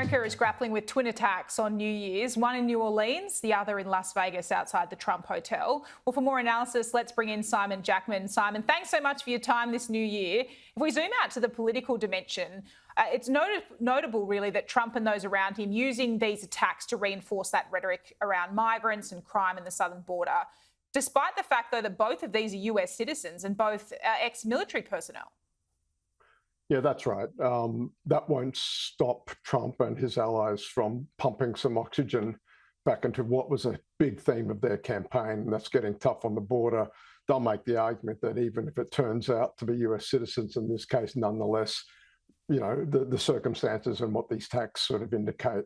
America is grappling with twin attacks on New Year's, one in New Orleans, the other in Las Vegas outside the Trump Hotel. Well, for more analysis, let's bring in Simon Jackman. Simon, thanks so much for your time this new year. If we zoom out to the political dimension, it's notable, really, that Trump and those around him using these attacks to reinforce that rhetoric around migrants and crime in the southern border, despite the fact, though, that both of these are US citizens and both ex-military personnel. Yeah, that's right. That won't stop Trump and his allies from pumping some oxygen back into what was a big theme of their campaign, and that's getting tough on the border. They'll make the argument that even if it turns out to be US citizens in this case, nonetheless, you know, the circumstances and what these attacks sort of indicate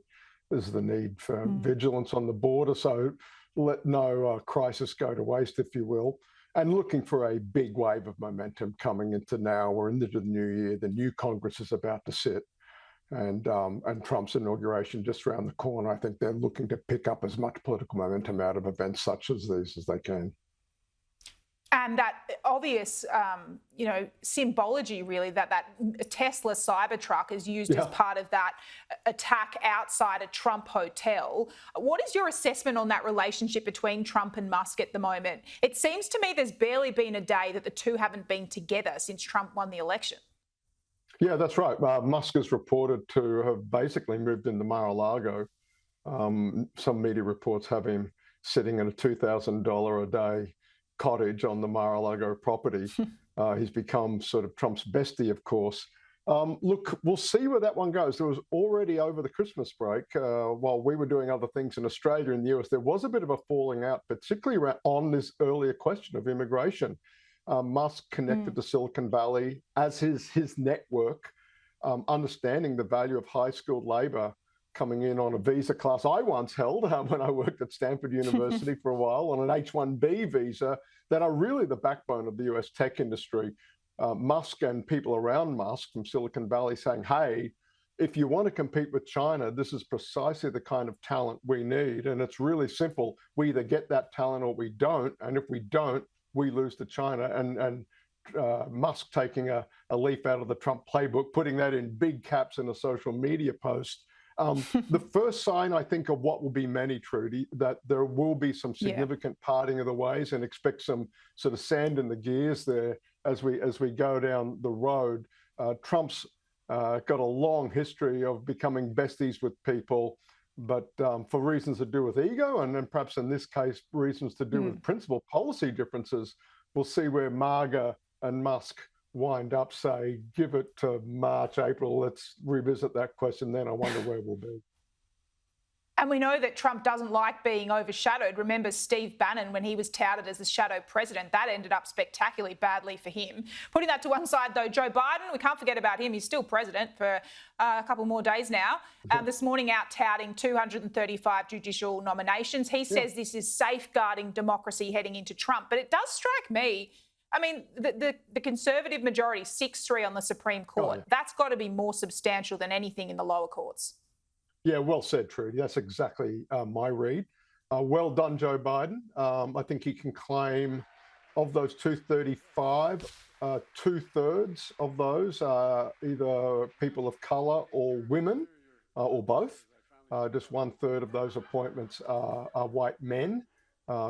is the need for vigilance on the border. So let no crisis go to waste, if you will. And looking for a big wave of momentum coming into now. We're into the new year. The new Congress is about to sit, and Trump's inauguration just around the corner. I think they're looking to pick up as much political momentum out of events such as these as they can. And that obvious, symbology, really, that Tesla Cybertruck is used as part of that attack outside a Trump hotel. What is your assessment on that relationship between Trump and Musk at the moment? It seems to me there's barely been a day that the two haven't been together since Trump won the election. Yeah, that's right. Musk is reported to have basically moved into Mar-a-Lago. Some media reports have him sitting in a $2,000 a day cottage on the Mar-a-Lago property. He's become sort of Trump's bestie, of course. Look, we'll see where that one goes. There was already over the Christmas break, while we were doing other things in Australia and the US, there was a bit of a falling out, particularly on this earlier question of immigration. Musk connected to Silicon Valley as his network, understanding the value of high-skilled labor coming in on a visa class I once held when I worked at Stanford University for a while on an H-1B visa that are really the backbone of the US tech industry. Musk and people around Musk from Silicon Valley saying, hey, if you want to compete with China, this is precisely the kind of talent we need. And it's really simple. We either get that talent or we don't. And if we don't, we lose to China. And Musk taking a leaf out of the Trump playbook, putting that in big caps in a social media post. The first sign, I think, of what will be many, Trudy, that there will be some significant parting of the ways, and expect some sort of sand in the gears there as we go down the road. Trump's got a long history of becoming besties with people, but for reasons to do with ego, and then perhaps in this case, reasons to do with principal policy differences. We'll see where MAGA and Musk wind up, say, give it to March, April. Let's revisit that question then. I wonder where we'll be. And we know that Trump doesn't like being overshadowed. Remember Steve Bannon, when he was touted as the shadow president, that ended up spectacularly badly for him. Putting that to one side, though, Joe Biden, we can't forget about him. He's still president for a couple more days now. This morning out touting 235 judicial nominations. He says this is safeguarding democracy heading into Trump. But it does strike me, I mean, the Conservative majority, 6-3 on the Supreme Court, that's got to be more substantial than anything in the lower courts. Yeah, well said, Trudy. That's exactly my read. Well done, Joe Biden. I think he can claim of those 235, 2/3 of those are either people of color or women, or both. Just 1/3 of those appointments are white men.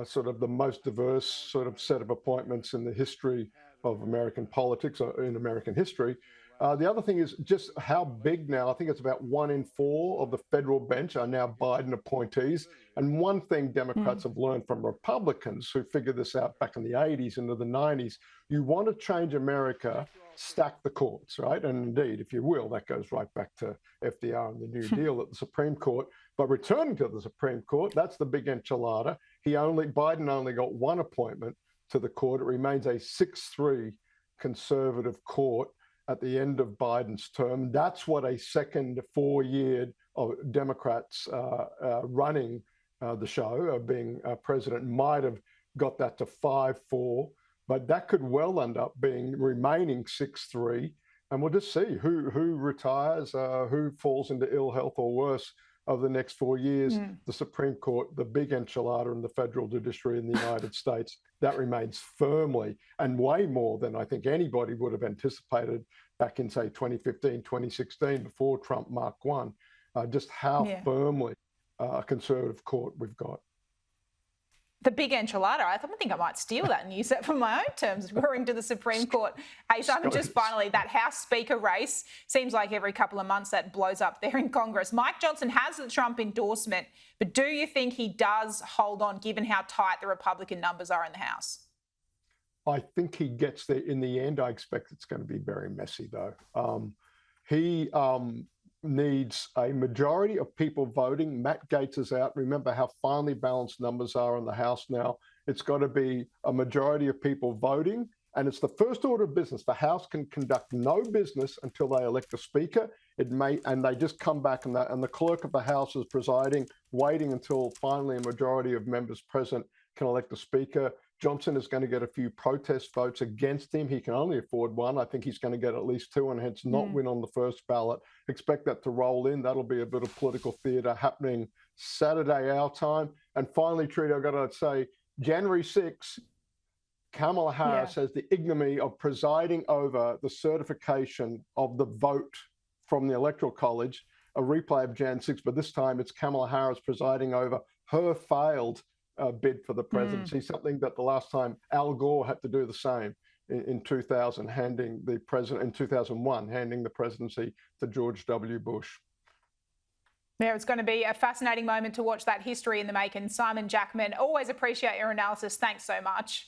Sort of the most diverse sort of set of appointments in the history of American politics, or in American history. The other thing is just how big now. I think it's about 1 in 4 of the federal bench are now Biden appointees. And one thing Democrats have learned from Republicans who figured this out back in the 80s into the 90s, you want to change America, stack the courts, right? And indeed, if you will, that goes right back to FDR and the New Deal at the Supreme Court. But returning to the Supreme Court, that's the big enchilada. Biden only got one appointment to the court. It remains a 6-3 conservative court at the end of Biden's term. That's what a second 4-year of Democrats running the show, being president, might have got that to 5-4. But that could well end up remaining 6-3. And we'll just see who retires, who falls into ill health or worse over the next 4 years. The Supreme Court, the big enchilada in the federal judiciary in the United States, that remains firmly, and way more than I think anybody would have anticipated back in, say, 2015, 2016, before Trump Mark 1. just how Yeah. firmly a conservative court we've got. The big enchilada. I think I might steal that and use that for my own terms, referring to the Supreme Court. Hey, Simon, just finally, that House Speaker race seems like every couple of months that blows up there in Congress. Mike Johnson has the Trump endorsement, but do you think he does hold on given how tight the Republican numbers are in the House? I think he gets there in the end. I expect it's going to be very messy, though. He needs a majority of people voting. Matt Gaetz is out. Remember how finely balanced numbers are in the House now. It's got to be a majority of people voting. And it's the first order of business. The House can conduct no business until they elect a speaker. And they just come back, and the clerk of the House is presiding, waiting until finally a majority of members present can elect a speaker. Johnson is going to get a few protest votes against him. He can only afford one. I think he's going to get at least two and hence not win on the first ballot. Expect that to roll in. That'll be a bit of political theatre happening Saturday our time. And finally, Treaty, I've got to say, January 6th, Kamala Harris has the ignominy of presiding over the certification of the vote from the Electoral College, a replay of Jan 6, but this time it's Kamala Harris presiding over her failed bid for the presidency, something that the last time Al Gore had to do the same in 2000, handing the presidency to George W. Bush. Yeah, it's going to be a fascinating moment to watch that history in the making. Simon Jackman, always appreciate your analysis. Thanks so much.